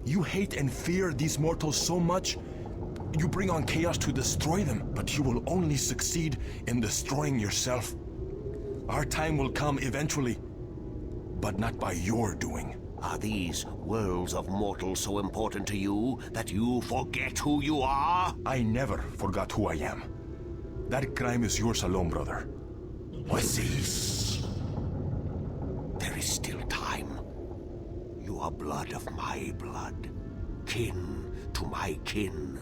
You hate and fear these mortals so much, you bring on chaos to destroy them, but you will only succeed in destroying yourself. Our time will come eventually, but not by your doing. Are these worlds of mortals so important to you that you forget who you are? I never forgot who I am. That crime is yours alone, brother. Cease. There is still time. You are blood of my blood, kin to my kin.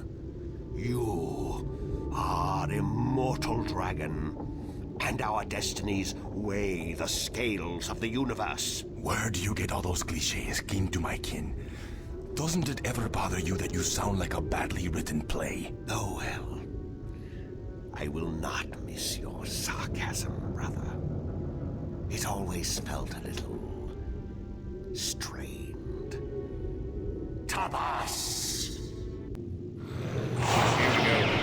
You are immortal dragon, and our destinies weigh the scales of the universe. Where do you get all those cliches, kin to my kin? Doesn't it ever bother you that you sound like a badly written play? Oh, well. I will not miss your sarcasm, brother. It always felt a little... strained. Tabas! Here we go.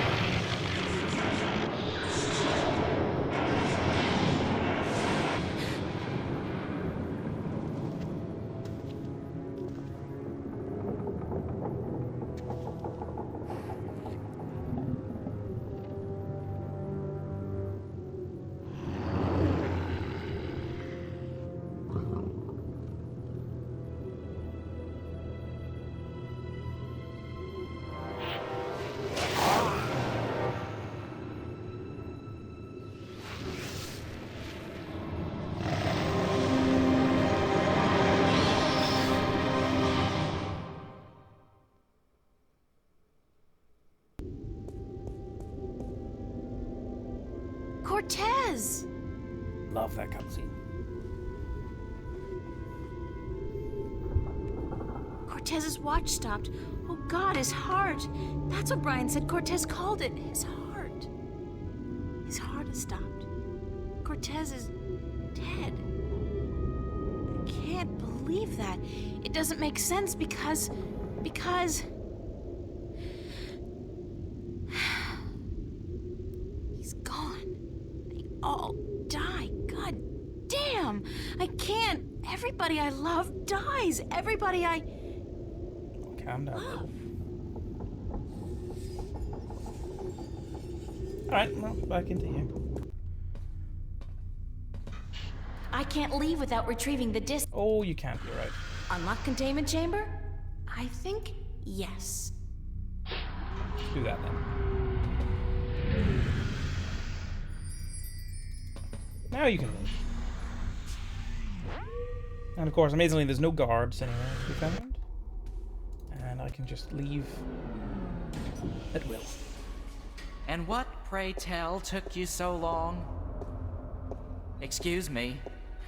Cortez! Love that cutscene. Cortez's watch stopped. Oh God, his heart. That's what Brian said Cortez called it. His heart. His heart has stopped. Cortez is dead. I can't believe that. It doesn't make sense because... He's gone. They all die. God damn. I can't. Everybody I love dies. Everybody I... Calm down. Alright, well, back into you. I can't leave without retrieving the disc. Oh, you can't, you're right. Unlock containment chamber? I think yes. Let's do that then. Now you can leave. And of course, amazingly, there's no guards anywhere to be found. And I can just leave at will. And what, pray tell, took you so long? Excuse me.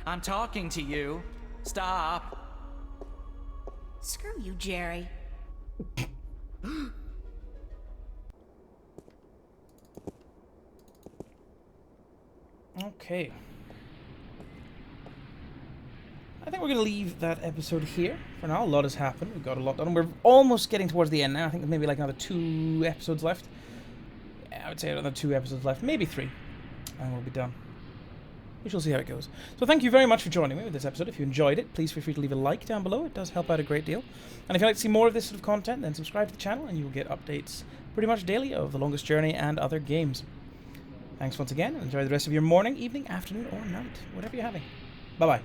I'm talking to you. Stop. Screw you, Jerry. Okay. I think we're going to leave that episode here for now. A lot has happened. We've got a lot done. We're almost getting towards the end now. I think there's maybe like another 2 episodes left. Yeah, I would say another 2 episodes left. Maybe 3. And we'll be done. We shall see how it goes. So thank you very much for joining me with this episode. If you enjoyed it, please feel free to leave a like down below. It does help out a great deal. And if you'd like to see more of this sort of content, then subscribe to the channel and you will get updates pretty much daily of The Longest Journey and other games. Thanks once again. Enjoy the rest of your morning, evening, afternoon, or night. Whatever you're having. Bye-bye.